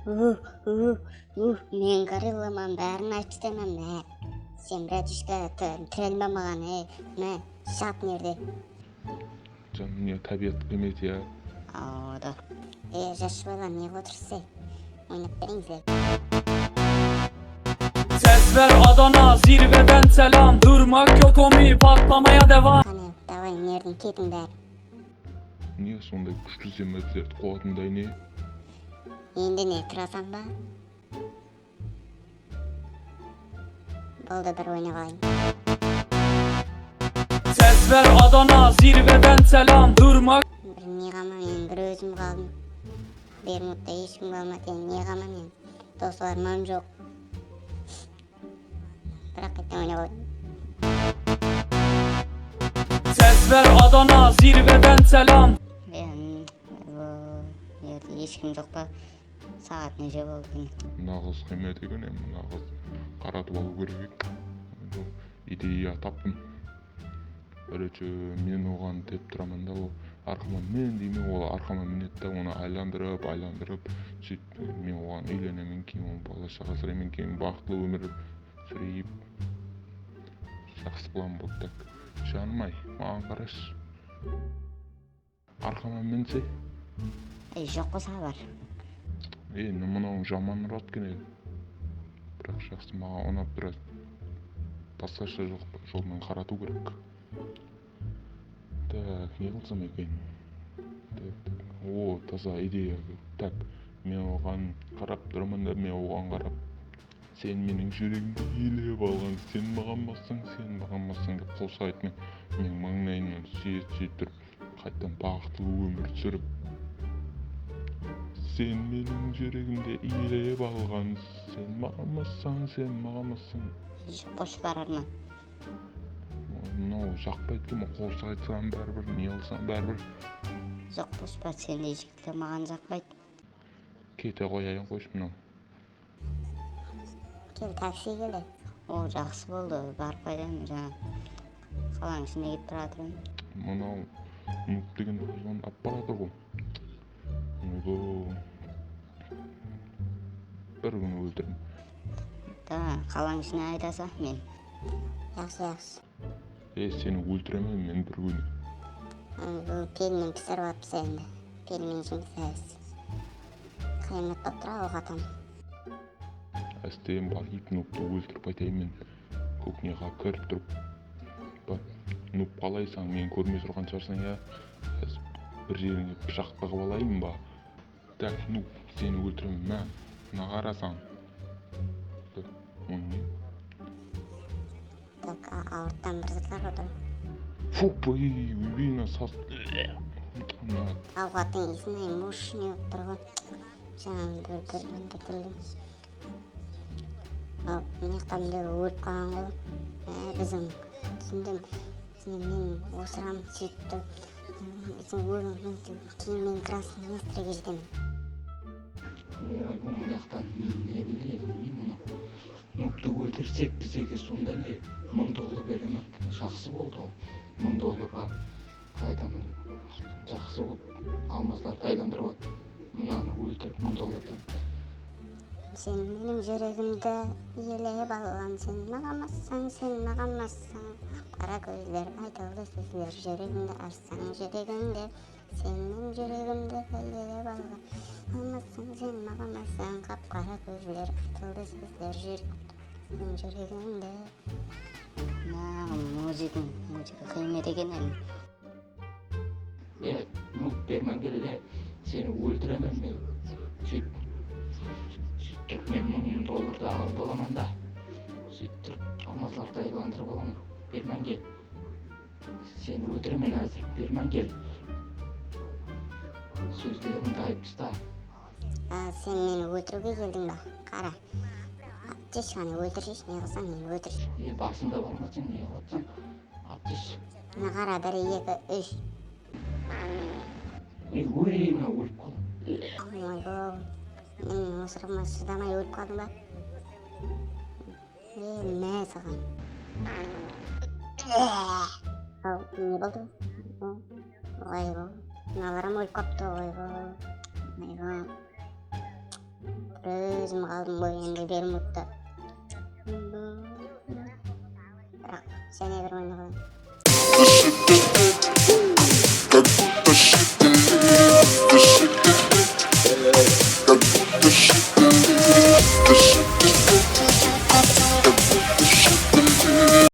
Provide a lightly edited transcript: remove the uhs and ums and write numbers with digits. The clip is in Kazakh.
Мен горилламан, бәрін айтып демем. Сен братишка тірелме маған, мә, шат нерде. Canım niye tabiat kıymeti ya? Да. Жаш байлар не отырсыз? Ойнап беріңіздер. Ses ver Adana, zirveden selam. Durmak yok omi, patlamaya devam. Қане, давай, нердің кетің бәрі. Niye sonunda güçlü zemmetler қуатындай не? Енді не, тұрасың ба? Болды, бір ойнап алайын. Ses ver Adana, zirveden selam. Durmak. Бір не қама мен, бір өзім қалдым. Бермутта ешкім қалмады, не қама мен. Достарым жоқ. Бірақ қайттан ойнап алайын. Ses ver Adana, zirveden selam. Ешкім жоқ па? Сағат неше болды? Nağız kıymet eкен эми nağız каратып алуу керек. Идея таптым. Бірінші мен оған деп тұрамын да, ол арқама мен дейме, ол арқама мінеді да, оны айландырып, сөйтіп мен оған үйленемін, кейін оны бала шаға сүремін, кейін бақытлы өмір сүрейіп, жақсы план болды. Так, жаным-ай, маған қарашы. Арқама мінсе? Жоқ болса бар. Мынау жаман ұрады екен еді. Бірақ жақсы, маған ұнап тұрады. Басқаша жолмен қарату керек. Так, не қылсам екен? О, таза идея. Так, мен оған қарап тұрмын да, мен оған қарап. Сен менің жүрегімді елеп алған, сен маған бассаң деп қол айтмен. Мен маңнайынан сүйет тұрып, қайттан бақытлы өмір сүріп. Сен менің жүрегімді елеп алған, сен маған бассаң. Қош барармын. Мынау жақпайды екен, қош айтсам бәрібір, не алсам бәрібір. Жоқ болса, сендей жігіттер маған жақпайды. Кете қояйын қойшы мынау. Кел, такси келді. О, жақсы болды, барып қайдам, жаңа. Қаланың ішіне кетіп тұратырмын. Мынау нуп деген хайуан аппаратыр ғой. Бір күн өлтірім. Да, қаланың ішіне айдаса мен. Жақсы. Сені өлтіремін мен бір күн. Бұл пелмен пісіріп апса енді. Пелмен жұмыс әйсі. Қиямет боп тұра оғатам. Әстейін барып нупты өлтіріп айтайын мен. Көкнеға кіріп тұрып. Нуп қалайсың, мен көрмей тұрған шығарсың я. Бір жеріңе пышақ тығып алайын ба? Так, нуп, сені өлтіремін, мә. Мына қарасаң. Так, ауырттан бір заттар отыр. Фу, үйбейін сас. Ауғаттың есіне мушыне өп тұрған. Жаңағы бір-бірін. Ал, мектабында өліп қалған ғой. Біздің түсіндім. Мен осырам сөйтті. Біздің өлімін кейін мен красный министрге жетемін. Бұл жақтан не білемін, нұпты өлтірсек бізге сонда не $1000 беремін. Жақсы болды ол. $1000-ға қайдан жақсы болып алмаздарды айландырып отыр. Мынаны өлтіріп $1000-дан. Сен менің жүрегімді елеп алған, сен маған бассаң. Қара көздер, айтылды сөздер, жүрегімді ашсаң жүрегімді. Сен менің жүрегімді елеп алған, сен маған бассаң. Қап-қара көздер, айтылды сөздер, жүрегімді. Музыка қиямет екен әлі. Нұп бермен келді, сені өлтіремін мен. Сөйттіріп мен $1000 алып аламын да. Сөйттіріп алмазларды айландырып аламын. Бермен кел. Сені өлтіремін әзір, бермен кел. Сөздерімді айтпыста. Сен мені өлтіруге келдің ба? Қара. Аптеш, қане өлтіршеш, не қылсаң мені өлтіршеш. Басында бармасың, не қылсаң? Аптеш. Қара, 1, 2, 3. Мына өліп қалдым. Ойбой, мен осырығыма шыдамай өліп қалдым ба? Мә саған. Ау, не болды? Ойбой, мыналарым өліп қапты, ойбой. өзім қалдым ғой енді Бермудта. Бірақ және бір ойнаған.